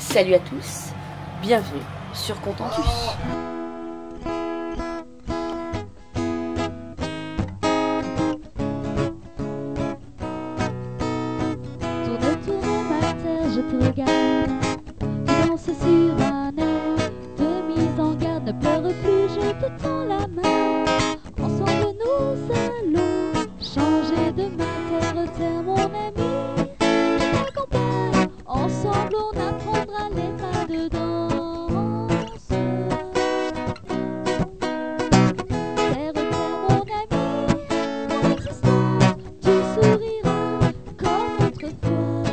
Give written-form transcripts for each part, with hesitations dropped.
Salut à tous, bienvenue sur Contentus. Tourne, tourne ma terre, je te regarde. Tu danses sur un air de mise en garde. Ne pleure plus, je te tends la main. Ensemble nous allons changer de terre, terre mon ami. Je t'accompagne, ensemble on apprendra les pas de danse. Terre, terre mon ami, mon existence, tu souriras comme autrefois.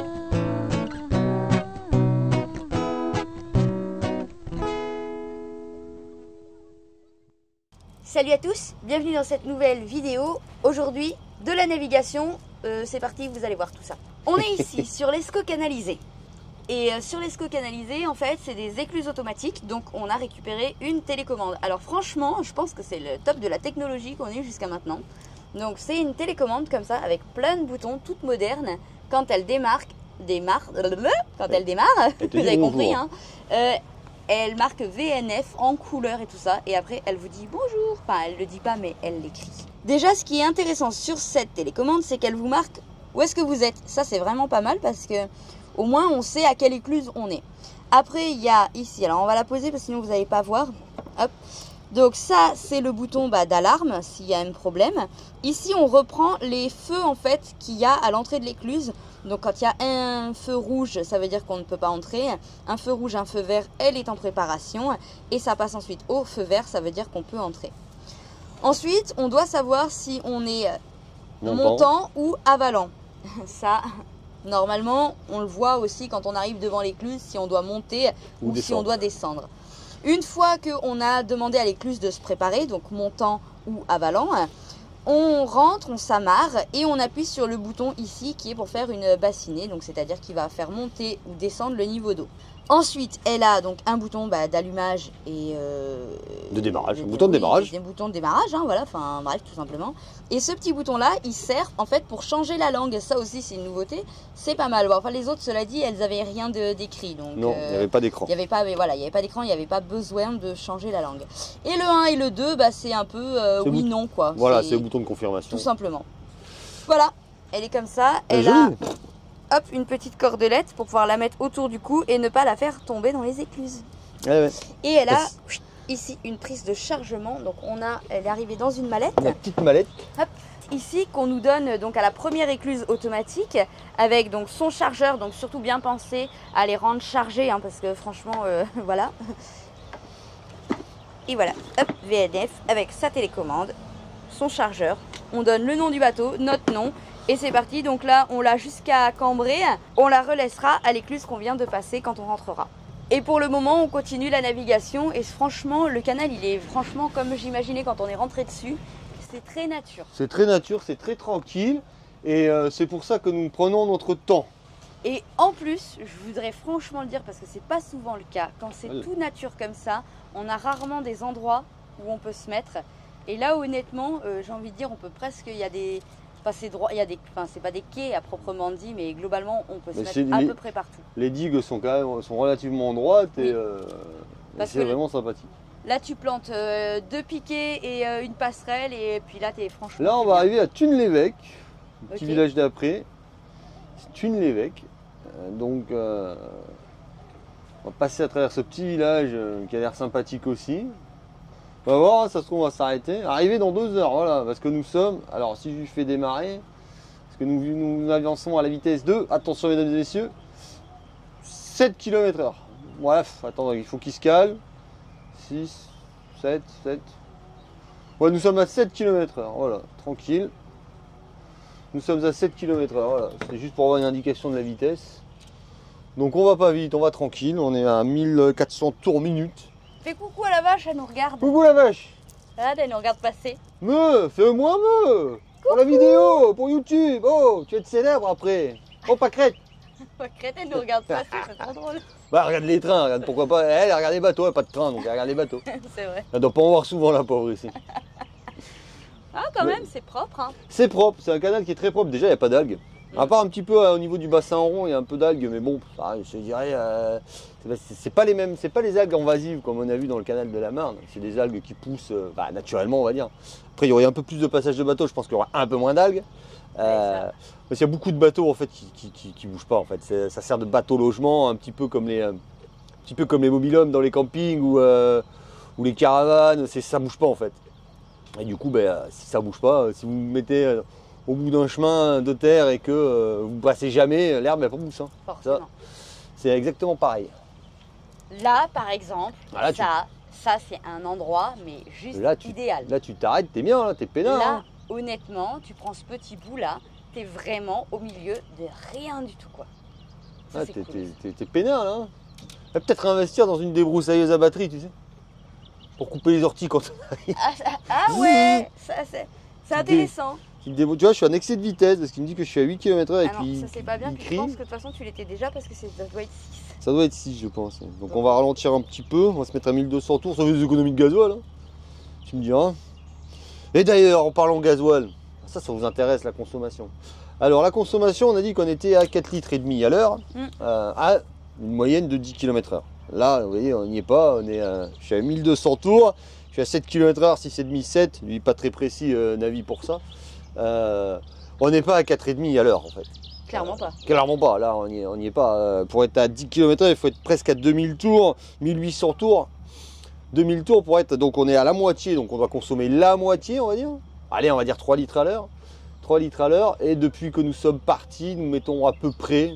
Salut à tous, bienvenue dans cette nouvelle vidéo. Aujourd'hui, de la navigation, c'est parti, vous allez voir tout ça. On est ici sur l'Escaut canalisé. Et sur l'Escaut canalisé, en fait, c'est des écluses automatiques. Donc, on a récupéré une télécommande. Alors, franchement, je pense que c'est le top de la technologie qu'on a eu jusqu'à maintenant. Donc, c'est une télécommande comme ça, avec plein de boutons, toute moderne. Quand elle démarre, vous avez compris, hein, elle marque VNF en couleur et tout ça. Et après, elle vous dit bonjour. Enfin, elle ne le dit pas, mais elle l'écrit. Déjà, ce qui est intéressant sur cette télécommande, c'est qu'elle vous marque où est-ce que vous êtes. Ça, c'est vraiment pas mal parce que au moins, on sait à quelle écluse on est. Après, il y a ici, alors on va la poser parce que sinon vous n'allez pas voir. Hop. Donc ça, c'est le bouton d'alarme s'il y a un problème. Ici, on reprend les feux en fait qu'il y a à l'entrée de l'écluse. Donc quand il y a un feu rouge, ça veut dire qu'on ne peut pas entrer. Un feu rouge, un feu vert, elle est en préparation. Et ça passe ensuite au feu vert, ça veut dire qu'on peut entrer. Ensuite, on doit savoir si on est montant ou avalant. Ça... Normalement, on le voit aussi quand on arrive devant l'écluse, si on doit monter ou si on doit descendre. Une fois qu'on a demandé à l'écluse de se préparer, donc montant ou avalant, on rentre, on s'amarre et on appuie sur le bouton ici qui est pour faire une bassinée, donc c'est-à-dire qu'il va faire monter ou descendre le niveau d'eau. Ensuite, elle a donc un bouton d'allumage et de démarrage, un bouton de démarrage. Des boutons de démarrage, hein, voilà, enfin bref, tout simplement. Et ce petit bouton-là, il sert en fait pour changer la langue. Ça aussi, c'est une nouveauté. C'est pas mal. Bon, enfin, les autres, cela dit, elles avaient rien d'écrit. Donc, non, il n'y avait pas d'écran. Il n'y avait pas, voilà, il n'y avait pas d'écran, il n'y avait pas besoin de changer la langue. Et le 1 et le 2, c'est un peu oui, non, quoi. Voilà, c'est le bouton de confirmation. Tout simplement. Voilà, elle est comme ça. Elle a... Hop, une petite cordelette pour pouvoir la mettre autour du cou et ne pas la faire tomber dans les écluses. Ouais. Et elle a ici une prise de chargement. Donc elle est arrivée dans une mallette. La petite mallette. Hop, ici qu'on nous donne donc à la première écluse automatique avec donc son chargeur. Donc surtout bien penser à les rendre chargés hein, parce que franchement voilà. Et voilà, hop, VNF avec sa télécommande, son chargeur. On donne le nom du bateau, notre nom. Et c'est parti, donc là on l'a jusqu'à Cambrai, on la relaissera à l'écluse qu'on vient de passer quand on rentrera. Et pour le moment on continue la navigation et franchement le canal il est franchement comme j'imaginais quand on est rentré dessus, c'est très nature. C'est très nature, c'est très tranquille et c'est pour ça que nous prenons notre temps. Et en plus, je voudrais franchement le dire parce que c'est pas souvent le cas, quand c'est tout nature comme ça, on a rarement des endroits où on peut se mettre. Et là honnêtement, j'ai envie de dire on peut presque, il y a des... Enfin, c'est droit, il y a des, enfin, c'est pas des quais à proprement dit, mais globalement, on peut se mettre à peu près partout. Les digues sont quand même relativement droites et c'est vraiment sympathique. Là, tu plantes deux piquets et une passerelle, et puis là, t'es franchement. Là, on va arriver à Thunes-l'Évêque, le petit village d'après. C'est Thunes-l'Évêque. Donc, on va passer à travers ce petit village qui a l'air sympathique aussi. On va voir, ça se trouve, on va s'arrêter. Arriver dans 2 heures, voilà, parce que nous sommes, alors si je fais démarrer, parce que nous avançons à la vitesse de, attention mesdames et messieurs, 7 km/h. Bref, attends, il faut qu'il se calme. 6, 7. Ouais, nous sommes à 7 km/h, voilà, tranquille. Nous sommes à 7 km/h, voilà, c'est juste pour avoir une indication de la vitesse. Donc on va pas vite, on va tranquille, on est à 1400 tours minute. Fais coucou à la vache, elle nous regarde. Coucou la vache. Regarde, elle nous regarde passer. Fais-moi pour la vidéo, pour YouTube. Oh, tu vas être célèbre après. Oh, pas crête. Pas crête, elle nous regarde passer, c'est trop drôle. Bah, regarde les trains, regarde pourquoi pas. Elle regarde les bateaux, elle n'a pas de train, donc elle regarde les bateaux. C'est vrai. Elle doit pas en voir souvent, la pauvre, ici. Ah, quand même, c'est propre. Hein. C'est propre, c'est un canal qui est très propre. Déjà, il n'y a pas d'algues. À part un petit peu au niveau du bassin rond, il y a un peu d'algues, mais bon, ça, je dirais, c'est pas les algues invasives comme on a vu dans le canal de la Marne. C'est des algues qui poussent naturellement, on va dire. Après, il y aurait un peu plus de passage de bateaux, je pense qu'il y aura un peu moins d'algues. Parce qu'il y a beaucoup de bateaux en fait qui bougent pas en fait. Ça sert de bateau logement, un petit peu comme les mobil-homes dans les campings ou les caravanes. Ça bouge pas en fait. Et du coup, si ça bouge pas, si vous vous mettez au bout d'un chemin de terre et que vous passez jamais, l'herbe elle pousse. Hein. Forcément. C'est exactement pareil. Là, par exemple, Ah, là, ça c'est un endroit mais juste là, idéal. Là, tu t'arrêtes, t'es bien, là, t'es peinard. Là, hein. honnêtement, tu prends ce petit bout là, t'es vraiment au milieu de rien du tout quoi. Ça, Ah, c'est cool. t'es peinard là. Hein. Va peut-être investir dans une débroussailleuse à batterie, tu sais. Pour couper les orties quand on arrive. Ah ouais, ça c'est intéressant. Tu vois, je suis en excès de vitesse parce qu'il me dit que je suis à 8 km/h et Ah non, puis ça c'est pas bien, il puis crie. je pense que de toute façon tu l'étais déjà parce que ça doit être 6. Ça doit être 6 je pense. Donc on va ralentir un petit peu, on va se mettre à 1200 tours, ça fait des économies de gasoil. Hein. Tu me diras. Et d'ailleurs, en parlant gasoil, ça vous intéresse la consommation. Alors la consommation, on a dit qu'on était à 4,5 litres à l'heure, à une moyenne de 10 km/h. Là, vous voyez, on n'y est pas, je suis à 1200 tours, je suis à 7 km/h, 6,5, 7, lui pas très précis, Navi pour ça. On n'est pas à 4,5 à l'heure en fait. Clairement pas. Clairement pas, là on n'y est pas. Pour être à 10 km/h, il faut être presque à 2000 tours, 1800 tours. 2000 tours pour être, donc on est à la moitié, donc on doit consommer la moitié on va dire. Allez, on va dire 3 litres à l'heure. 3 litres à l'heure, et depuis que nous sommes partis, nous mettons à peu près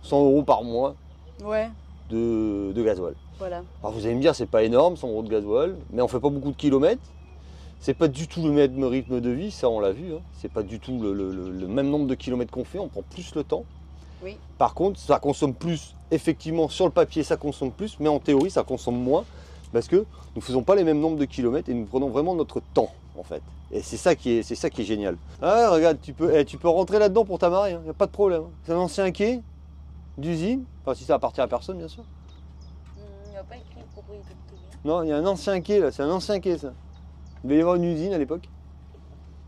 100 € par mois Ouais. de gasoil. Voilà. Alors vous allez me dire, c'est pas énorme 100 € de gasoil, mais on fait pas beaucoup de kilomètres. C'est pas du tout le même rythme de vie, ça on l'a vu. Hein. C'est pas du tout le même nombre de kilomètres qu'on fait, on prend plus le temps. Oui. Par contre, ça consomme plus. Effectivement, sur le papier, ça consomme plus, mais en théorie, ça consomme moins parce que nous faisons pas les mêmes nombres de kilomètres et nous prenons vraiment notre temps, en fait. Et c'est ça qui est génial. Ah, regarde, tu peux rentrer là-dedans pour t'amarrer, il n'y a pas de problème. C'est un ancien quai d'usine, enfin si ça appartient à personne, bien sûr. Il n'y a pas écrit propriété de quai. Non, il y a un ancien quai là, c'est un ancien quai ça. Il devait y avoir une usine à l'époque.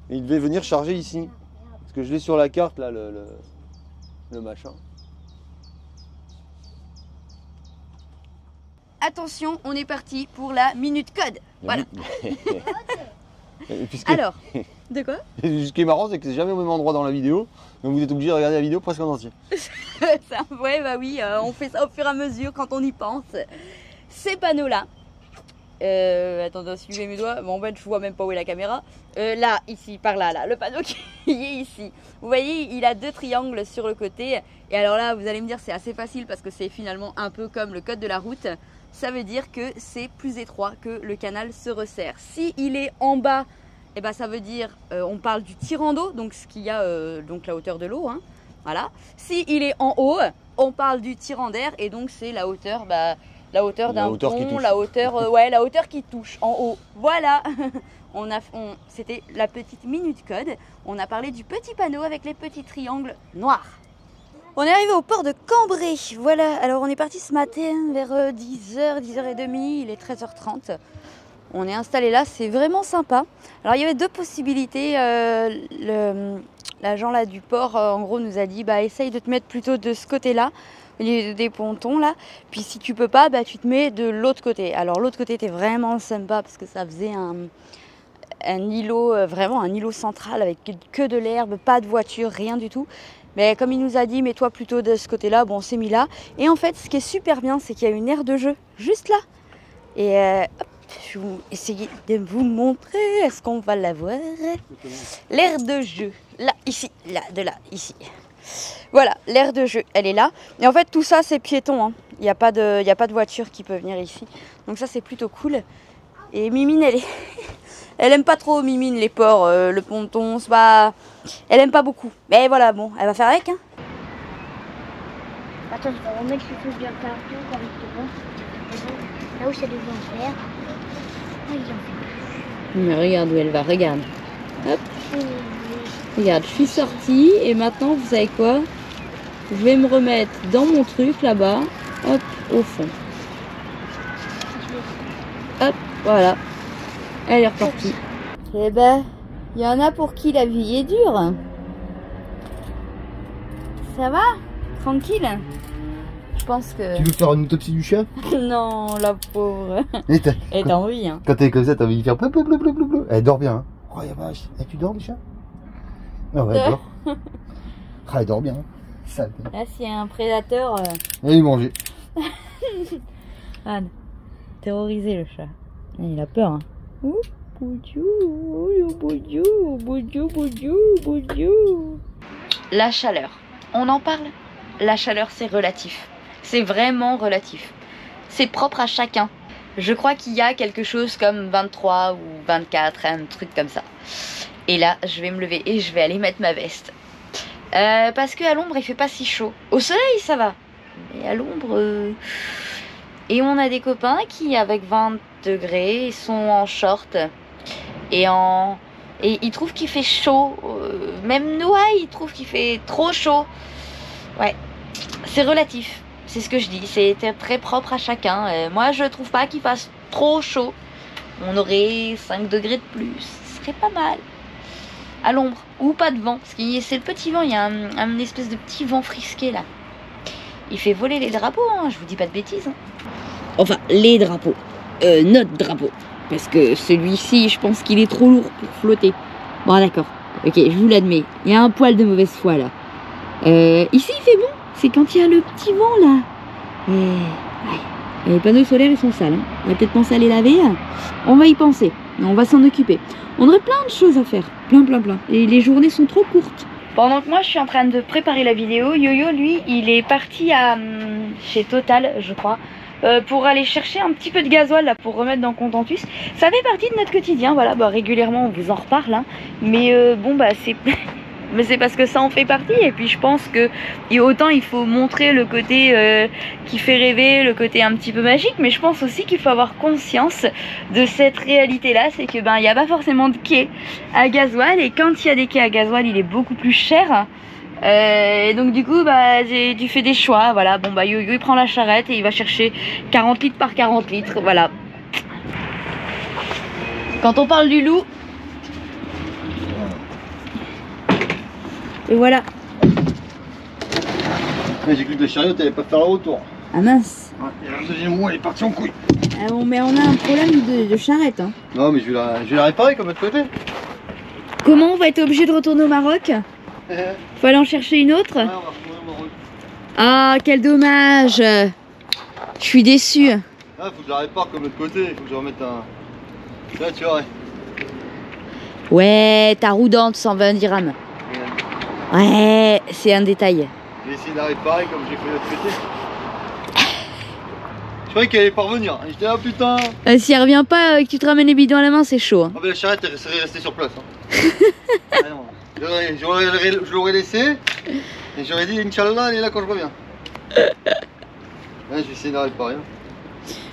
Et il devait venir charger ici. Parce que je l'ai sur la carte là, le machin. Attention, on est parti pour la minute code. Voilà. Puisque, Alors, de quoi? ce qui est marrant, c'est que c'est jamais au même endroit dans la vidéo. Donc vous êtes obligé de regarder la vidéo presque en entier. Ouais, bah oui, on fait ça au fur et à mesure quand on y pense. Ces panneaux-là. Attendez, suivez mes doigts. Bon, en fait, je vois même pas où est la caméra. Là, ici, par là, là, le panneau qui est ici. Vous voyez, il a 2 triangles sur le côté. Et alors là, vous allez me dire, c'est assez facile parce que c'est finalement un peu comme le code de la route. Ça veut dire que c'est plus étroit, que le canal se resserre. Si il est en bas, eh ben, ça veut dire, on parle du tirant d'eau, donc ce qu'il y a, donc la hauteur de l'eau. Hein, voilà. Si il est en haut, on parle du tirant d'air et donc c'est la hauteur. La hauteur d'un pont, la hauteur qui touche en haut. Voilà. C'était la petite minute code. On a parlé du petit panneau avec les petits triangles noirs. On est arrivé au port de Cambrai. Voilà. Alors on est parti ce matin vers 10h, 10h30. Il est 13h30. On est installé là. C'est vraiment sympa. Alors il y avait 2 possibilités. L'agent là du port, en gros, nous a dit essaye de te mettre plutôt de ce côté-là. Des pontons là, puis si tu peux pas, tu te mets de l'autre côté. Alors l'autre côté était vraiment sympa parce que ça faisait un îlot, vraiment un îlot central avec que de l'herbe, pas de voiture, rien du tout. Mais comme il nous a dit, mets-toi plutôt de ce côté-là, bon on s'est mis là. Et en fait ce qui est super bien, c'est qu'il y a une aire de jeu juste là. Et hop, je vais essayer de vous montrer, est-ce qu'on va la voir? L'aire de jeu, là, ici, là, ici. Voilà, l'aire de jeu, elle est là. Et en fait, tout ça, c'est piéton. Hein. Il n'y a pas de voiture qui peut venir ici. Donc ça, c'est plutôt cool. Et Mimine, elle aime pas trop, Mimine, les ports, le ponton. C'est pas... Elle aime pas beaucoup. Mais voilà, bon, elle va faire avec. Hein. Attends, je vais remettre les choses bien partout correctement. Là où ça devait en faire. Ah, il en fait. Mais regarde où elle va, regarde. Hop. Regarde, je suis sortie et maintenant, vous savez quoi? Je vais me remettre dans mon truc là-bas, hop, au fond. Hop, voilà. Elle est repartie. Eh ben, il y en a pour qui la vie est dure. Ça va? Tranquille? Je pense que... Tu veux faire une autopsie du chien? Non, la pauvre. Et Elle t'as envie, hein. quand t'es comme ça, t'as envie de faire bleu bleu bleu bleu bleu bleu. Elle dort bien, hein. Oh la vache. Et tu dors déjà? Ah ouais, elle dort. Ah, elle dort bien, hein. Sale. Là, s'il y a un prédateur... Allez manger. Anne, terroriser le chat. Il a peur, hein. Ouh, la chaleur. On en parle? La chaleur, c'est relatif. C'est vraiment relatif. C'est propre à chacun. Je crois qu'il y a quelque chose comme 23 ou 24, un truc comme ça. Et là, je vais me lever et je vais aller mettre ma veste. Parce qu'à l'ombre, il fait pas si chaud. Au soleil, ça va. Mais à l'ombre... Et on a des copains qui, avec 20 degrés, sont en short. Et ils trouvent qu'il fait chaud. Même Noah, il trouve qu'il fait trop chaud. Ouais, c'est relatif. C'est ce que je dis. C'est très propre à chacun. Moi, je trouve pas qu'il fasse trop chaud. On aurait 5 degrés de plus. Ce serait pas mal. À l'ombre. Ou pas de vent. Parce que c'est le petit vent. Il y a un espèce de petit vent frisqué là. Il fait voler les drapeaux. Hein. Je vous dis pas de bêtises. Hein. Enfin, les drapeaux. Notre drapeau. Parce que celui-ci, je pense qu'il est trop lourd pour flotter. Bon, d'accord. Ok, je vous l'admets. Il y a un poil de mauvaise foi là. Ici, il fait bon. C'est quand il y a le petit vent là. Ouais. Les panneaux solaires, ils sont sales. Hein. On va peut-être penser à les laver. On va y penser. On va s'en occuper. On aurait plein de choses à faire. Plein. Et les journées sont trop courtes. Pendant que moi, je suis en train de préparer la vidéo, Yo-Yo, lui, il est parti chez Total, je crois. Pour aller chercher un petit peu de gasoil là pour remettre dans Contentus. Ça fait partie de notre quotidien, voilà, régulièrement on vous en reparle, hein. Mais bon bah c'est mais c'est parce que ça en fait partie et puis je pense que autant il faut montrer le côté qui fait rêver, le côté un petit peu magique, mais je pense aussi qu'il faut avoir conscience de cette réalité là, c'est que il n'y a pas forcément de quai à gasoil et quand il y a des quais à gasoil il est beaucoup plus cher. Et donc du coup tu fais des choix, voilà. Bon Yo-Yo il prend la charrette et il va chercher 40 litres par 40 litres, voilà. Quand on parle du loup, et voilà. J'ai cru que le chariot t'allais pas faire le retour. Ah mince. Ouais, et le deuxième roue elle est partie en couille. Ah bon, mais on a un problème de charrette, hein. Non mais je vais la réparer comme de l'autre côté. Comment on va être obligé de retourner au Maroc? Faut aller en chercher une autre? Ouais, on va retourner au Maroc. Ah, quel dommage. Je suis déçue. Là faut que je la répare comme de l'autre côté, il faut que je remette un... Là tu vois. Ouais, ta roue dente, 120 dirhams. Ouais, c'est un détail. J'ai essayé de la réparer comme j'ai fait de l'autre côté. Je croyais qu'elle allait pas revenir. J'étais là putain. Si elle revient pas, que tu te ramènes les bidons à la main, c'est chaud. Hein. Ah mais la charrette elle serait restée sur place. Hein. Ah non. Je l'aurais laissé et j'aurais dit Inch'Allah elle est là quand je reviens. Là je vais essayer de la réparer.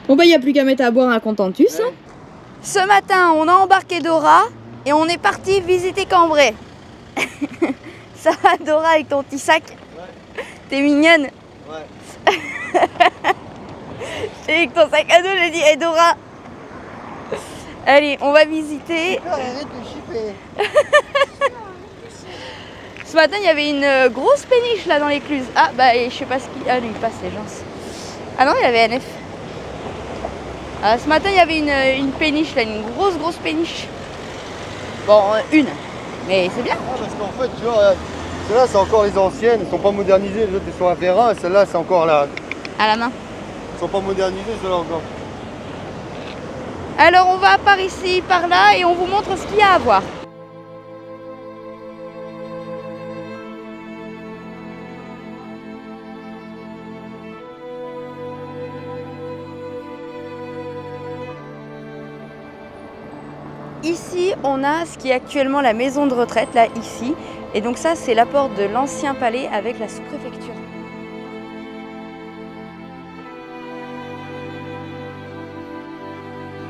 Bon il n'y a plus qu'à mettre à boire un Contentus. Ouais. Hein. Ce matin on a embarqué Dora et on est parti visiter Cambrai. Ça va Dora avec ton petit sac? Ouais. T'es mignonne? Ouais. Et avec ton sac à dos j'ai dit hey Dora. Allez on va visiter. Arrête de chipper. Ce matin il y avait une grosse péniche là dans l'écluse. Ah je sais pas ce qu'il... Ah lui il passe les gens. Ah non il y avait NF. Ah, ce matin il y avait une péniche là, une grosse péniche. Bon une. Mais c'est bien. Ah, parce qu'en fait tu vois, celles-là c'est encore les anciennes, elles sont pas modernisées, les autres elles sont à ferrin, celles-là c'est encore là. À la main. Elles sont pas modernisées celles-là encore. Alors on va par ici, par là et on vous montre ce qu'il y a à voir. Ici, on a ce qui est actuellement la maison de retraite, là, ici. Et donc ça, c'est la porte de l'ancien palais avec la sous-préfecture.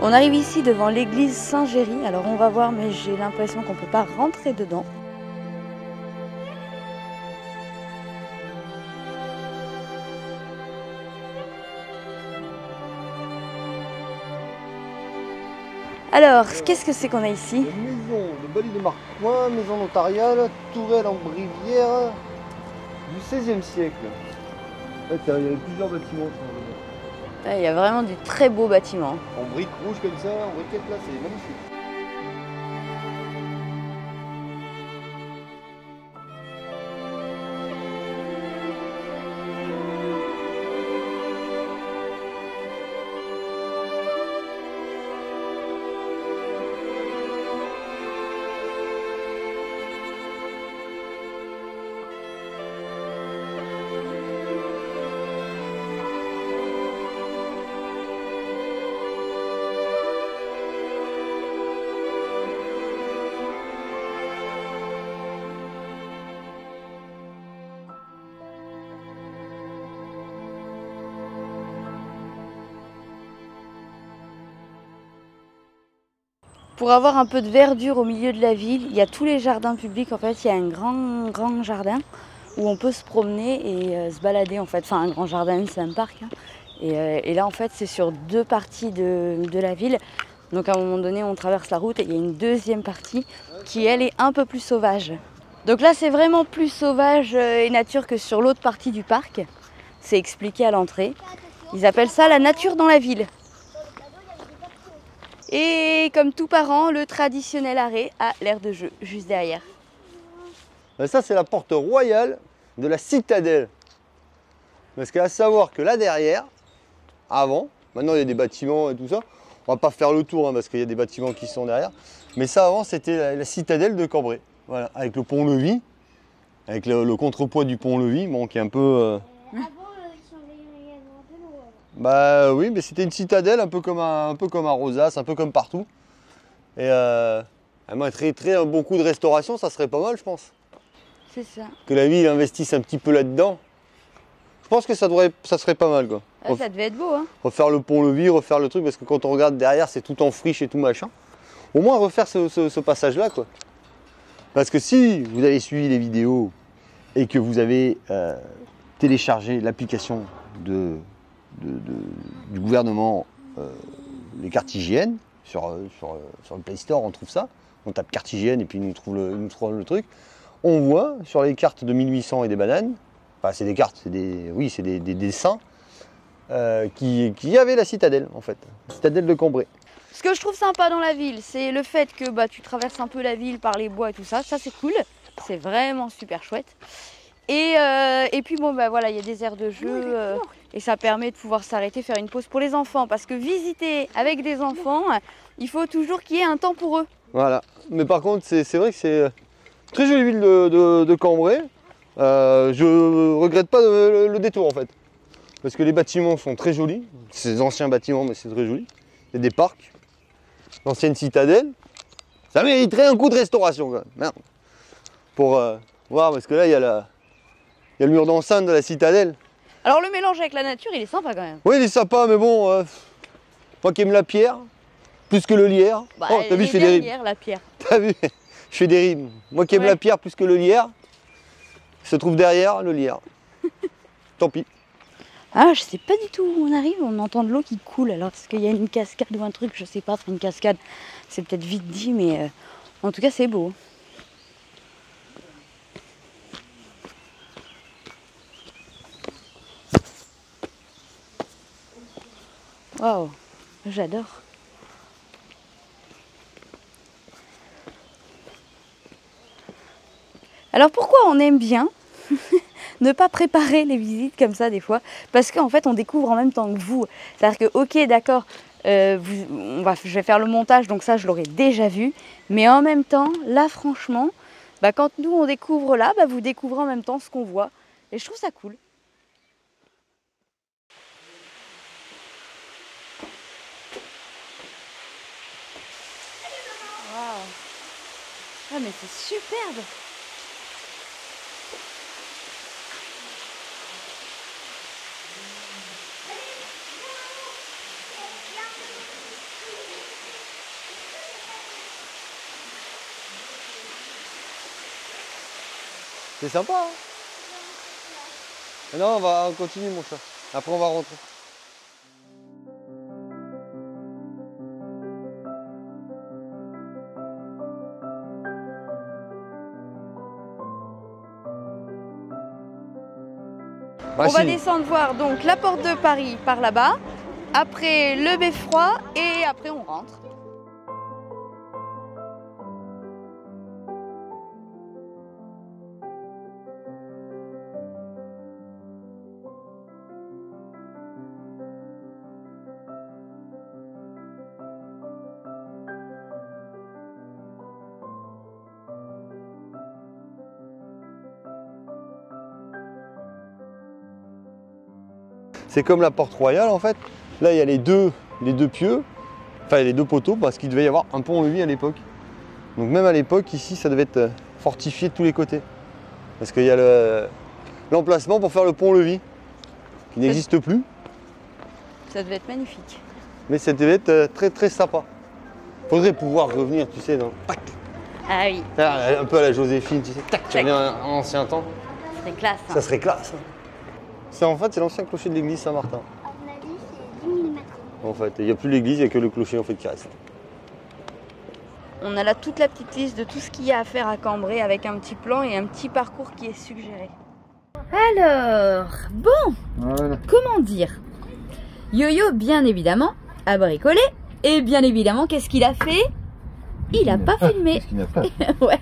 On arrive ici devant l'église Saint-Géry. Alors on va voir, mais j'ai l'impression qu'on ne peut pas rentrer dedans. Alors, qu'est-ce que c'est qu'on a ici? Maison de Bali de Marcoing, maison notariale, tourelle en brivière, du XVIe siècle. En fait, il y a plusieurs bâtiments. Il y a vraiment des très beaux bâtiments. En briques rouges comme ça, en briquettes là, c'est magnifique. Pour avoir un peu de verdure au milieu de la ville, il y a tous les jardins publics. En fait, il y a un grand jardin où on peut se promener et se balader. En fait, enfin un grand jardin, c'est un parc. Hein. Et là, en fait, c'est sur deux parties de la ville. Donc, à un moment donné, on traverse la route et il y a une deuxième partie qui, elle, est un peu plus sauvage. Donc là, c'est vraiment plus sauvage et nature que sur l'autre partie du parc. C'est expliqué à l'entrée. Ils appellent ça la nature dans la ville. Et comme tout parent, le traditionnel arrêt à l'aire de jeu, juste derrière. Ça, c'est la porte royale de la citadelle. Parce qu'à savoir que là derrière, avant, maintenant il y a des bâtiments et tout ça, on va pas faire le tour hein, parce qu'il y a des bâtiments qui sont derrière, mais ça avant c'était la citadelle de Cambrai. Voilà, avec le pont-levis, avec le contrepoids du pont-levis, bon, qui est un peu... Avant, ils sont venus un peu loin. Bah oui, mais c'était une citadelle un peu comme à Rosas, un peu comme partout. Et elle mériterait beaucoup de restauration, ça serait pas mal je pense. C'est ça. Que la ville investisse un petit peu là-dedans. Je pense que ça serait pas mal quoi. Ah, ça devait être beau, hein. Refaire le pont-levis, refaire le truc, parce que quand on regarde derrière, c'est tout en friche et tout machin. Au moins refaire ce passage-là, quoi. Parce que si vous avez suivi les vidéos et que vous avez téléchargé l'application du gouvernement, les cartes hygiène, sur le Play Store, on trouve ça. On tape carte hygiène et puis il nous trouve le truc. On voit sur les cartes de 1800 et des bananes, enfin c'est des cartes, c'est des dessins, qui avait la citadelle en fait, la citadelle de Cambrai. Ce que je trouve sympa dans la ville, c'est le fait que tu traverses un peu la ville par les bois et tout ça. Ça c'est cool, c'est vraiment super chouette. Et puis bon voilà, il y a des aires de jeu et ça permet de pouvoir s'arrêter, faire une pause pour les enfants. Parce que visiter avec des enfants, il faut toujours qu'il y ait un temps pour eux. Voilà, mais par contre c'est vrai que c'est très jolie ville de Cambrai. Je regrette pas le détour en fait. Parce que les bâtiments sont très jolis, c'est des anciens bâtiments mais c'est très joli. Il y a des parcs, l'ancienne citadelle, ça mériterait un coup de restauration quand même. Merde. Pour voir, parce que là il y a le mur d'enceinte de la citadelle. Alors le mélange avec la nature, il est sympa quand même. Oui il est sympa mais bon, moi qui aime la pierre, plus que le lierre. Oh t'as vu je fais des rimes. La pierre. T'as vu, je fais des rimes. Moi qui aime la pierre plus que le lierre, se trouve derrière le lierre. Tant pis. Ah, je sais pas du tout où on arrive, on entend de l'eau qui coule. Alors, est-ce qu'il y a une cascade ou un truc, je sais pas, une cascade, c'est peut-être vite dit, mais en tout cas, c'est beau. Waouh, j'adore. Alors, pourquoi on aime bien ne pas préparer les visites comme ça des fois, parce qu'en fait on découvre en même temps que vous. C'est-à-dire que ok d'accord, je vais faire le montage donc ça je l'aurais déjà vu, mais en même temps là franchement, quand nous on découvre là, vous découvrez en même temps ce qu'on voit et je trouve ça cool. Waouh. Ah mais c'est superbe. C'est sympa hein. Non, on continue mon chat. Après on va rentrer. Ah, On va si. descendre voir donc la porte de Paris par là-bas, après le beffroi et après on rentre. C'est comme la porte royale en fait. Là il y a les deux pieux, enfin les deux poteaux parce qu'il devait y avoir un pont-levis à l'époque. Donc même à l'époque ici ça devait être fortifié de tous les côtés. Parce qu'il y a l'emplacement pour faire le pont-levis qui n'existe plus. Ça devait être magnifique. Mais ça devait être très très sympa. Faudrait pouvoir revenir, tu sais, dans tac, Ah oui, un peu à la Joséphine, tu sais, tac, tu Tac. reviens en ancien temps. c'est classe. Hein. Ça serait classe. C'est en fait c'est l'ancien clocher de l'église Saint-Martin. À mon avis, c'est 10 000 mètres. En fait, il n'y a plus l'église, il n'y a que le clocher en fait qui reste. On a là toute la petite liste de tout ce qu'il y a à faire à Cambrai avec un petit plan et un petit parcours qui est suggéré. Alors, bon, Voilà. comment dire? Yo-Yo, bien évidemment, a bricolé. Et bien évidemment, qu'est-ce qu'il a fait? Il n'a pas filmé. Qu'est-ce qu'il n'a pas? Ouais,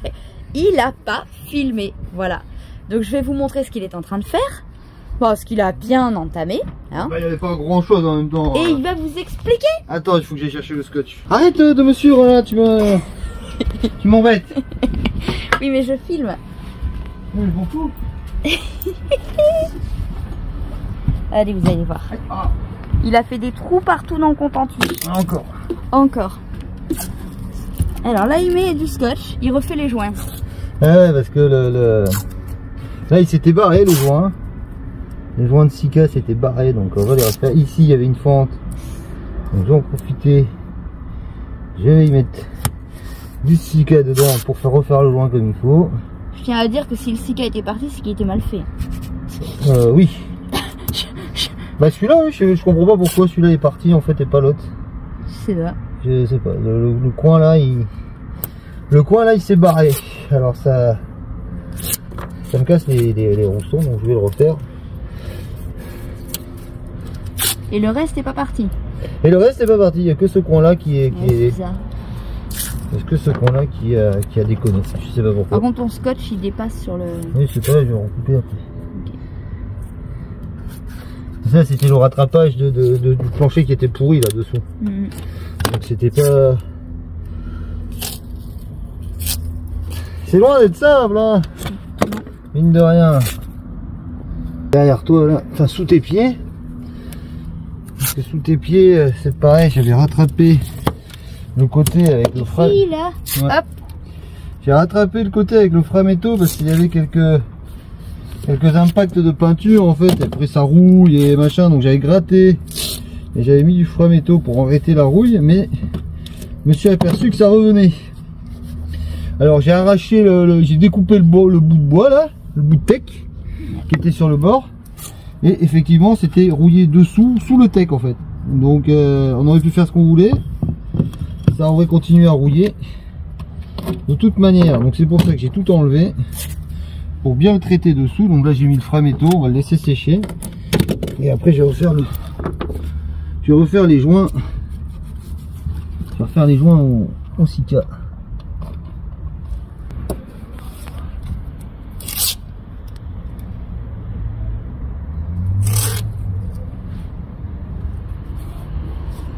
il n'a pas filmé. Voilà. Donc je vais vous montrer ce qu'il est en train de faire. Bon, ce qu'il a bien entamé. Hein. Bah, il n'y avait pas grand chose en même temps. Et il va vous expliquer. Attends, il faut que j'aille chercher le scotch. Arrête de me suivre là, tu m'embêtes. Oui, mais je filme. Je m'en fous. Allez, vous allez voir. Ah, Il a fait des trous partout dans le contentus. encore. Encore. Alors là, il met du scotch. Il refait les joints. Ouais, parce que là, il s'était barré le joint. Les joints de Sika s'étaient barrés, donc on va les refaire. Ici, il y avait une fente. Donc je vais en profiter. Je vais y mettre du Sika dedans pour faire refaire le joint comme il faut. Je tiens à dire que si le Sika était parti, c'est qu'il était mal fait. Oui. Bah celui-là, oui, je comprends pas pourquoi celui-là est parti en fait et pas l'autre. C'est ça. Je sais pas. Le coin là, il s'est barré. Alors ça me casse les ronçons, donc je vais le refaire. Et le reste n'est pas parti. Et le reste n'est pas parti. Il n'y a que ce coin là qui est. Ouais, c'est ça. Est-ce que ce coin là qui a déconné? Je sais pas pourquoi. Par contre, ton scotch, il dépasse sur le... Oui, c'est pas, je vais recouper après. Ça, c'était le rattrapage du plancher qui était pourri là-dessous. Mhm. Donc c'était pas... C'est loin d'être simple, hein. Mine de rien. Derrière toi, là, enfin sous tes pieds. Parce que sous tes pieds, c'est pareil, j'avais rattrapé le côté avec le frein. Ici, là. Ouais. Hop. J'ai rattrapé le côté avec le frein métaux parce qu'il y avait quelques impacts de peinture en fait. Après ça rouille et machin, donc j'avais gratté et j'avais mis du frein métaux pour arrêter la rouille, mais je me suis aperçu que ça revenait. Alors j'ai arraché j'ai découpé le bout de bois là, le bout de tech qui était sur le bord, et effectivement c'était rouillé dessous, sous le tech en fait. Donc on aurait pu faire ce qu'on voulait, ça aurait continué à rouiller de toute manière. Donc c'est pour ça que j'ai tout enlevé pour bien le traiter dessous. Donc là j'ai mis le frein métaux, on va le laisser sécher et après je vais refaire les joints. Je vais refaire les joints en Sika.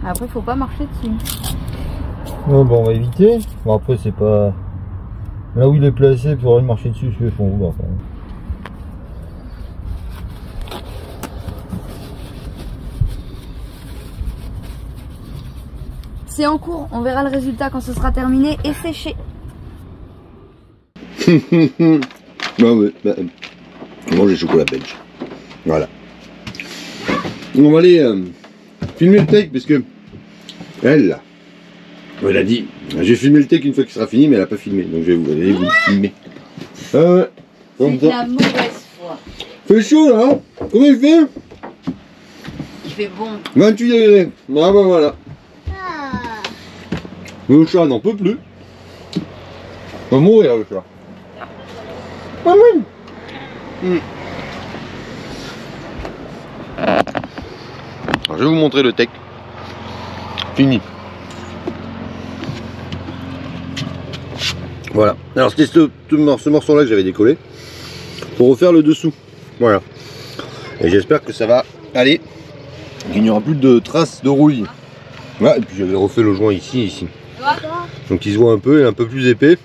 Après, faut pas marcher dessus. Bon, on va éviter. Bon après c'est pas... Là où il est placé, pour aller marcher dessus, je fais fond vouloir. C'est en cours, on verra le résultat quand ce sera terminé et séché. Bah ouais, bah, manger chocolat belge. Voilà. On va aller filmer le take parce que elle là, elle a dit j'ai filmé le take une fois qu'il sera fini, mais elle a pas filmé, donc je vais aller vous le filmer. Comme C'est de ça. la mauvaise foi. Fait chaud là, hein? Comment il fait? Il fait bon. 28 degrés. Ah bah voilà. Le chat n'en peut plus. Il va mourir le chat. Ah oui. je vais vous montrer le tech. Fini. Voilà. Alors c'était ce morceau-là que j'avais décollé pour refaire le dessous. Voilà. Et j'espère que ça va aller. Il n'y aura plus de traces de rouille. Voilà. Et puis j'avais refait le joint ici. Donc il se voit un peu, il est un peu plus épais.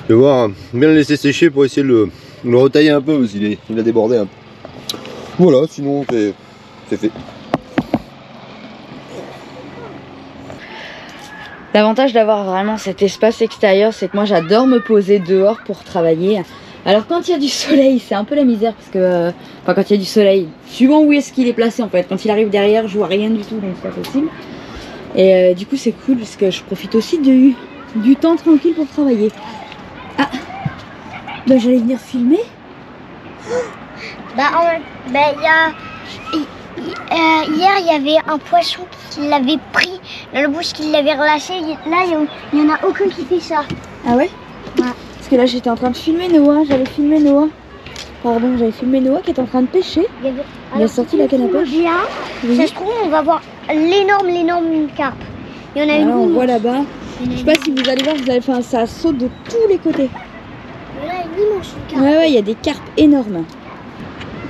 Je vais voir, bien le laisser sécher pour essayer de le retailler un peu parce qu'il a débordé un peu. Voilà, sinon c'est fait. L'avantage d'avoir vraiment cet espace extérieur, c'est que moi j'adore me poser dehors pour travailler. Alors quand il y a du soleil, c'est un peu la misère parce que, enfin quand il y a du soleil, suivant où est-ce qu'il est placé en fait. Quand il arrive derrière, je vois rien du tout, donc c'est pas possible. Et du coup c'est cool parce que je profite aussi du temps tranquille pour travailler. Ah, bah j'allais venir filmer. Hier, il y avait un poisson qui l'avait pris dans la bouche, qui l'avait relâché. Là, il n'y en a aucun qui fait ça. Ah ouais? Ouais. Parce que là j'étais en train de filmer Noah, j'avais filmé Noah qui est en train de pêcher. Il a sorti la canne à pêche. Bien, Oui. ça se trouve, on va voir l'énorme carpe. Il y en a Alors on une. voit là-bas. Je sais pas si vous allez voir, ça saute de tous les côtés. Là, une immense carpe. Ouais, il y a des carpes énormes.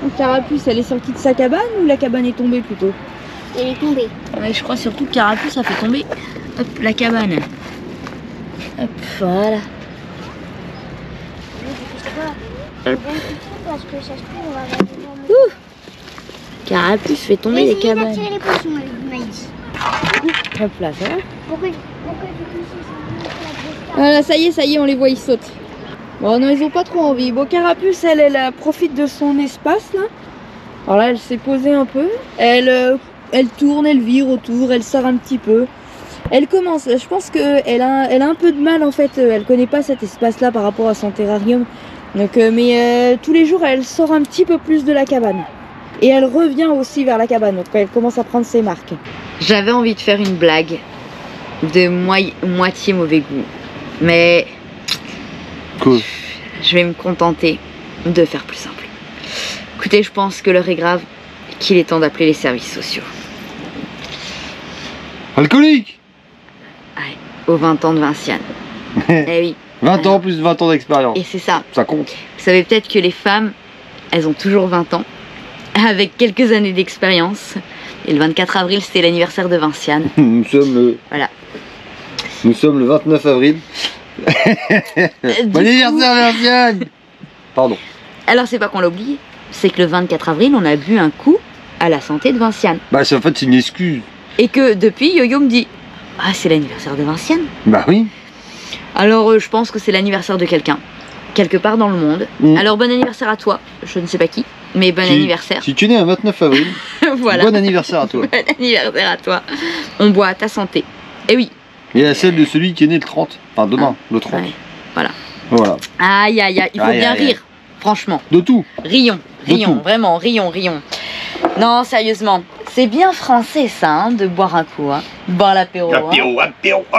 Donc Carapuce, elle est sortie de sa cabane ou la cabane est tombée plutôt? Elle est tombée. Ouais, je crois surtout que Carapuce a fait tomber hop, la cabane. Hop, voilà. Parce que ça se trouve, on va avoir une énorme. Carapuce fait tomber les Essayez cabanes. d'attirer les poissons avec du maïs. Hop là, ça va. Pourquoi du coup, c'est la grosse carpe? Voilà, ça y est, on les voit, ils sautent. Bon, non, ils ont pas trop envie. Bon, Carapuce, elle profite de son espace, là. Alors là, elle s'est posée un peu. Elle tourne, elle vire autour, elle sort un petit peu. Elle commence, je pense qu'elle a un peu de mal, en fait. Elle connaît pas cet espace-là par rapport à son terrarium. Donc, mais tous les jours, elle sort un petit peu plus de la cabane. Et elle revient aussi vers la cabane. Donc, elle commence à prendre ses marques. J'avais envie de faire une blague de moitié mauvais goût. Mais... Cool. Je vais me contenter de faire plus simple. Écoutez, je pense que l'heure est grave, qu'il est temps d'appeler les services sociaux. Alcoolique. Ouais, aux 20 ans de Vinciane. Eh oui. 20 ans plus 20 ans d'expérience. Et c'est ça. Ça compte. Vous savez peut-être que les femmes, elles ont toujours 20 ans, avec quelques années d'expérience. Et le 24 avril, c'était l'anniversaire de Vinciane. Nous sommes le 29 avril. Bon anniversaire, Vinciane. Pardon. Alors c'est pas qu'on l'a oublié, c'est que le 24 avril, on a bu un coup à la santé de Vinciane. Bah en fait c'est une excuse. Et que depuis, Yo-Yo me dit « Ah, c'est l'anniversaire de Vinciane !» Bah oui. Alors je pense que c'est l'anniversaire de quelqu'un, quelque part dans le monde. Alors bon anniversaire à toi, je ne sais pas qui, mais bon anniversaire. Si tu es né un 29 avril, Voilà. Bon anniversaire à toi. Bon anniversaire à toi. On boit à ta santé. Et oui. Et à celle de celui qui est né le 30. Enfin demain, le 30. Ouais, voilà. Voilà. Aïe aïe aïe, il faut Aïe, bien aïe, aïe. rire, franchement. De tout. Rions, De rions, tout. vraiment, rions. Non, sérieusement, c'est bien français ça, hein, de boire un coup, hein. Boire l'apéro. Hein. Oh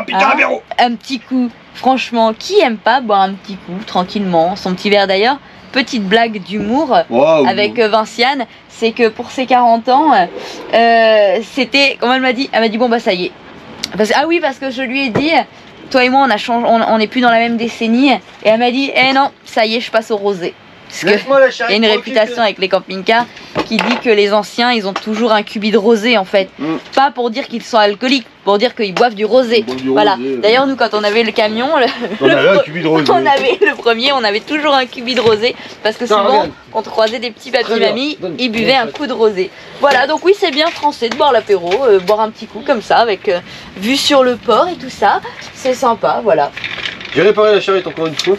putain, Hein, apéro. un petit coup. Franchement, qui aime pas boire un petit coup, tranquillement, son petit verre d'ailleurs. Petite blague d'humour Wow. avec Vinciane, c'est que pour ses 40 ans, c'était, comment elle m'a dit bon bah ça y est. Ah oui, parce que je lui ai dit, toi et moi on a changé, on n'est plus dans la même décennie. Et elle m'a dit, eh non, ça y est, je passe au rosé. Parce que il y a une réputation avec les camping-cars qui dit que les anciens, ils ont toujours un cubi de rosé en fait. Pas pour dire qu'ils sont alcooliques, pour dire qu'ils boivent du rosé. Voilà. D'ailleurs, nous, quand on avait le camion, On avait un cubi de rosé. on avait le premier, on avait toujours un cubi de rosé. Parce que souvent, regarde. quand on croisait des petits Très papis bien. mamies, Donne. ils buvaient un coup de rosé. Voilà, donc oui, c'est bien français de boire l'apéro, boire un petit coup comme ça, avec vue sur le port et tout ça. C'est sympa, voilà. J'ai réparé la charrette encore une fois.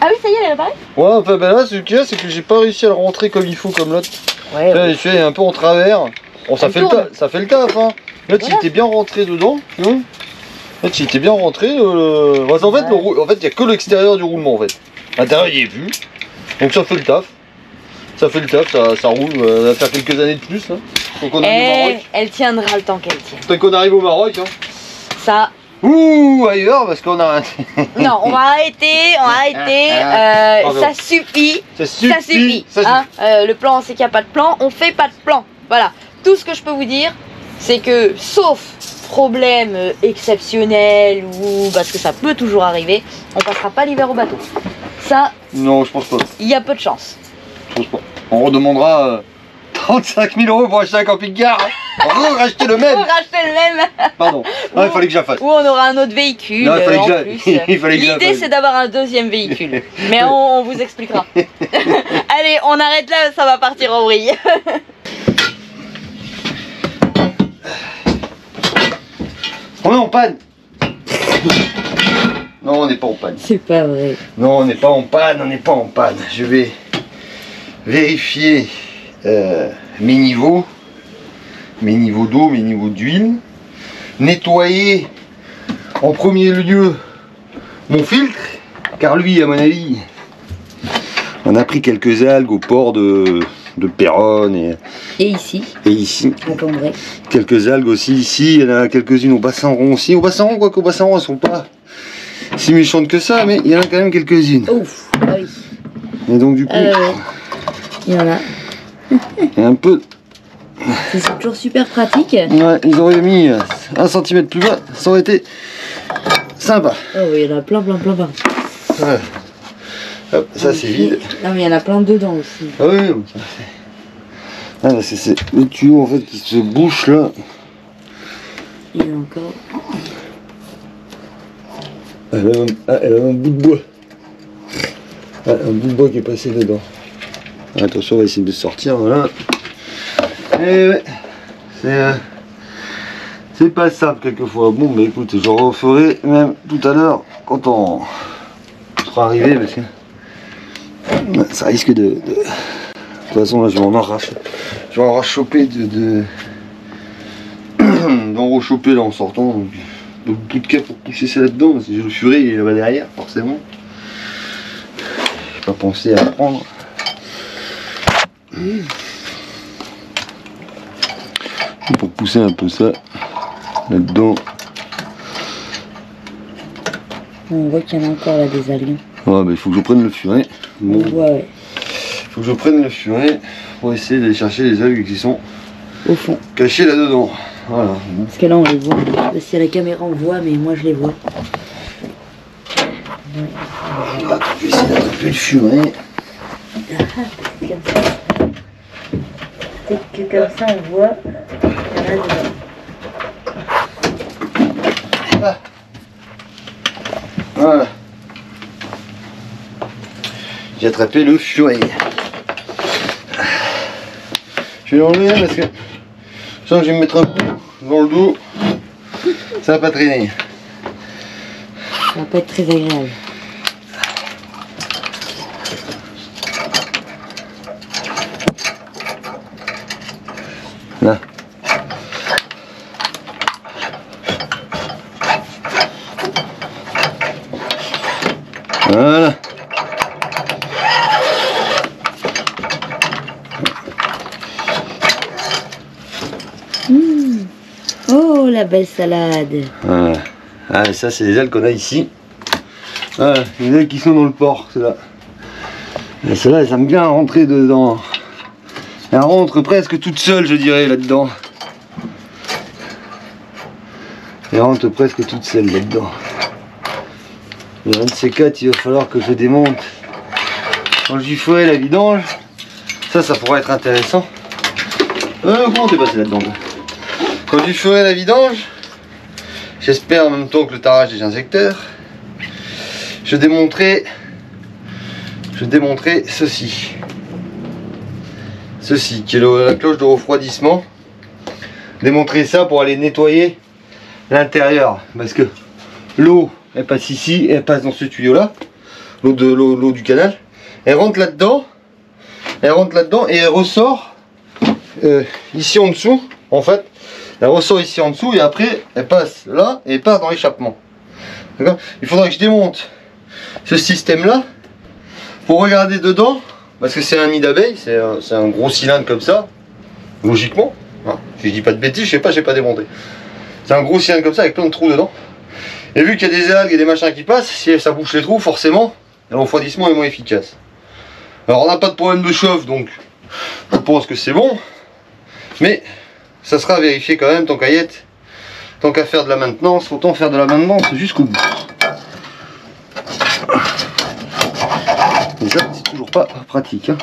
Ah oui, ça y est, elle est réparée? Ouais, enfin ben là, ce qu'il y a, c'est que j'ai pas réussi à le rentrer comme il faut, comme l'autre. Ouais, Là, je suis un peu en travers. Bon, ça Elle fait, le tourne. ça fait le taf, hein. L'autre, il Voilà. était bien rentré dedans, tu vois. L'autre, il était bien rentré. Parce qu'en fait, Ouais. il n'y a que l'extérieur du roulement, en fait. L'intérieur, il est vu. Donc, ça fait le taf. Ça fait le taf, ça roule. Ça va faire quelques années de plus, là. Donc, on arrive au Maroc. elle tiendra le temps qu'elle tient. Tant qu'on arrive au Maroc, hein. Ça, Ouh, ailleurs, parce qu'on a un... non, on va arrêter, Pardon. ça suffit. Ça suffit. Ça suffit. Ça Hein, le plan, c'est qu'il n'y a pas de plan, on fait pas de plan. Voilà. tout ce que je peux vous dire, c'est que sauf problème exceptionnel ou parce que ça peut toujours arriver, on passera pas l'hiver au bateau. Ça, non, je pense pas. Il y a peu de chance. Je pense pas. On redemandera 35 000 € pour acheter un camping-car. Racheter le même. Pour racheter le même. Pardon. Ah, il fallait que je la fasse. Ou on aura un autre véhicule. Non, il fallait en que plus. L'idée, c'est d'avoir un deuxième véhicule. Mais on vous expliquera. Allez, on arrête là, ça va partir en vrille. On est en panne. Non, on n'est pas en panne. C'est pas vrai. Non, on n'est pas en panne, on n'est pas en panne. Je vais vérifier mes niveaux d'eau, mes niveaux d'huile. Nettoyer en premier lieu mon filtre, car lui, à mon avis, on a pris quelques algues au port de Péronne Et ici, ici. à Cambrai. Quelques algues aussi ici, il y en a quelques-unes au bassin rond aussi. Au bassin rond, quoique au bassin rond, elles sont pas si méchantes que ça, mais il y en a quand même quelques-unes. Ouf, ah oui. Et donc du coup, Il y en a. il y a un peu... C'est toujours super pratique. Ouais, ils auraient mis 1 cm plus bas, ça aurait été sympa. Oh oui, il y en a plein. Ouais. Hop, ça c'est vide. Non mais il y en a plein dedans aussi. Ah oui, oui. Ah, là, c'est le tuyau en fait qui se bouche là. Il y en a encore. Elle a un bout de bois. Ah, un bout de bois qui est passé dedans. Attention, on va essayer de sortir, voilà. Et ouais, c'est pas simple quelquefois. Bon, bah écoute, j'en referai même tout à l'heure quand on sera arrivé parce que ça risque de... De toute façon, là, je vais en arracher. Je vais en rachoper d'en rechoper là en sortant. Donc, tout de cas pour pousser ça là-dedans, parce que j'ai le furet, il est là-bas derrière, forcément. J'ai pas pensé à prendre. Pour pousser un peu ça là-dedans. On voit qu'il y en a encore là des algues. Ouais, bah, il faut que je prenne le furet. Bon, Ouais. il faut que je prenne le furet pour essayer d'aller chercher les algues qui sont Au fond. cachées là-dedans. Voilà. Parce que là on les voit. Je sais pas si à la caméra on voit, mais moi je les vois. Je vais essayer d'attraper le furet. Comme ça. Peut-être que comme ça on voit. Il y en a dedans. Voilà. J'ai attrapé le furet. Je vais l'enlever parce que je sens que je vais me mettre un coup dans le dos. Ça va pas traîner. Ça va pas être très agréable. Là. Voilà. Oh la belle salade. Voilà. Ah, et ça c'est les algues qu'on a ici. Voilà, les algues qui sont dans le port, ceux-là. Et ceux-là, elles aiment bien rentrer dedans. Elles rentrent presque toutes seules, je dirais, là-dedans. Elles rentrent presque toutes seules là-dedans. Et un de ces quatre, il va falloir que je démonte. Quand je ferai la vidange, ça pourrait être intéressant. Comment t'es passé là-dedans? Quand je ferai la vidange, j'espère en même temps que le tarage des injecteurs, je démonterai ceci. Ceci, qui est la cloche de refroidissement. Démontrer ça pour aller nettoyer l'intérieur. Parce que l'eau, elle passe ici, elle passe dans ce tuyau là. L'eau du canal. Elle rentre là-dedans. Et elle ressort ici en dessous. En fait, elle ressort ici en dessous et après elle passe là et elle passe dans l'échappement. D'accord ? Il faudra que je démonte ce système là pour regarder dedans. Parce que c'est un nid d'abeilles, c'est un gros cylindre comme ça, logiquement. Hein, si je dis pas de bêtises, je sais pas, j'ai pas démonté. C'est un gros cylindre comme ça avec plein de trous dedans. Et vu qu'il y a des algues et des machins qui passent, si ça bouche les trous, forcément, le refroidissement est moins efficace. Alors on n'a pas de problème de chauffe, donc je pense que c'est bon. Mais ça sera à vérifier quand même, tant qu'à y être. Tant qu'à faire de la maintenance, autant faire de la maintenance jusqu'au bout. Et ça, c'est toujours pas pratique. Hein.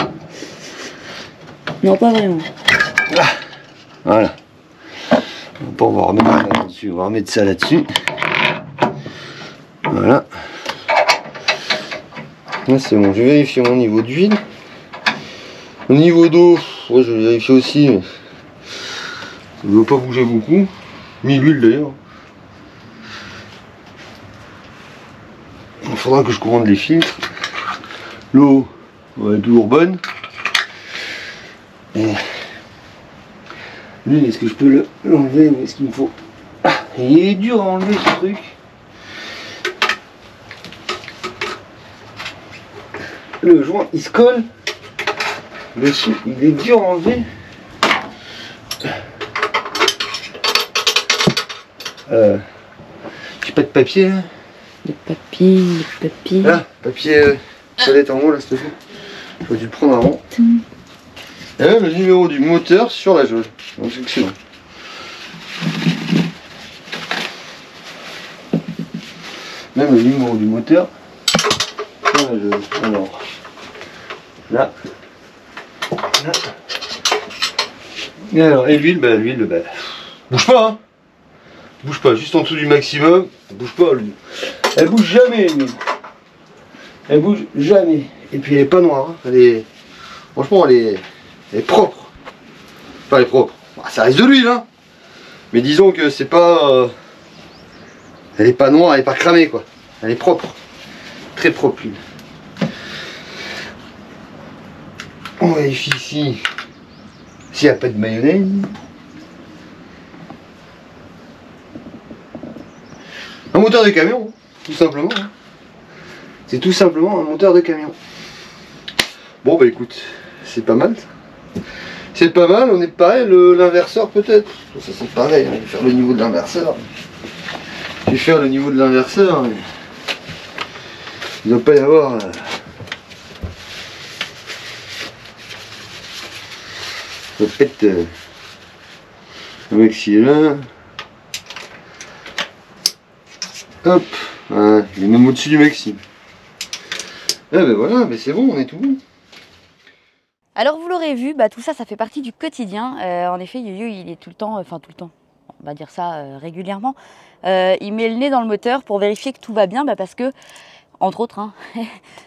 Non, pas vraiment. Voilà. On va remettre ça là-dessus. On va remettre ça là-dessus. Voilà. Là, c'est bon. Je vais vérifier mon niveau d'huile. Au niveau d'eau, ouais, je vais vérifier aussi. Mais ça ne veut pas bouger beaucoup. Ni l'huile d'ailleurs. Il faudra que je commande les filtres. L'eau ouais, toujours bonne. Et l'huile, est-ce que je peux l'enlever ou est-ce qu'il me faut... Ah, il est dur à enlever ce truc. Le joint il se colle. Dessus, il est dur à enlever. J'ai pas de papier. Hein. Le papier. Là, papier toilette en haut là, s'il te plaît. J'aurais dû le prendre avant. Et même le numéro du moteur sur la jauge. Donc c'est excellent. Même le numéro du moteur sur la jauge. Alors, là. Là. Et alors, et l'huile, bouge pas, hein. Bouge pas, juste en dessous du maximum. Bouge pas, l'huile. Elle bouge jamais, l'huile. Elle bouge jamais. Et puis elle est pas noire. Hein. Elle est... Franchement, elle est propre. Enfin, elle est propre. Bah, ça reste de l'huile, hein. Mais disons que c'est pas... Elle est pas noire, elle est pas cramée, quoi. Elle est propre. Très propre, l'huile. On vérifie ici s'il n'y a pas de mayonnaise. Un moteur de camion, tout simplement. Hein. C'est tout simplement un moteur de camion. Bon bah écoute, c'est pas mal ça. C'est pas mal, on est pareil, l'inverseur peut-être. Ça c'est pareil, hein. Je vais faire le niveau de l'inverseur. Je vais faire le niveau de l'inverseur. Mais... il ne doit pas y avoir... Peut-être le maxi est là. Hop, voilà, il est même au-dessus du maxi. Ah ben voilà, mais c'est bon, on est tout bon. Alors vous l'aurez vu, tout ça, ça fait partie du quotidien. En effet, Yo-Yo, il est tout le temps, on va dire ça régulièrement. Il met le nez dans le moteur pour vérifier que tout va bien, parce que, entre autres, hein,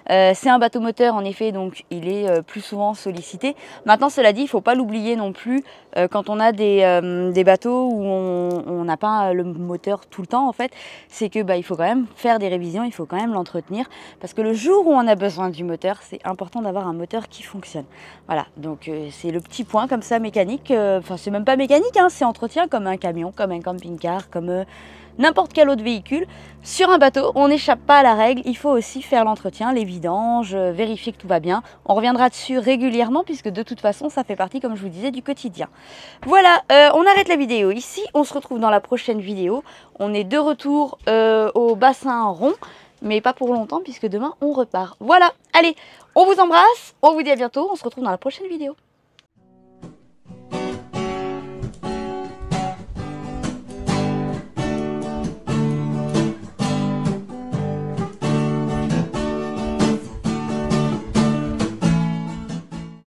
c'est un bateau moteur en effet, donc il est plus souvent sollicité. Maintenant, cela dit, il ne faut pas l'oublier non plus quand on a des bateaux où on n'a pas le moteur tout le temps en fait, c'est que il faut quand même faire des révisions, il faut quand même l'entretenir, parce que le jour où on a besoin du moteur, c'est important d'avoir un moteur qui fonctionne. Voilà, donc c'est le petit point comme ça mécanique, enfin c'est même pas mécanique, hein, c'est entretien comme un camion, comme un camping-car, comme... n'importe quel autre véhicule. Sur un bateau, on n'échappe pas à la règle, il faut aussi faire l'entretien, les vidanges, vérifier que tout va bien. On reviendra dessus régulièrement puisque de toute façon ça fait partie, comme je vous disais, du quotidien. Voilà, on arrête la vidéo ici, on se retrouve dans la prochaine vidéo. On est de retour au bassin rond, mais pas pour longtemps puisque demain on repart. Voilà, allez, on vous embrasse, on vous dit à bientôt, on se retrouve dans la prochaine vidéo.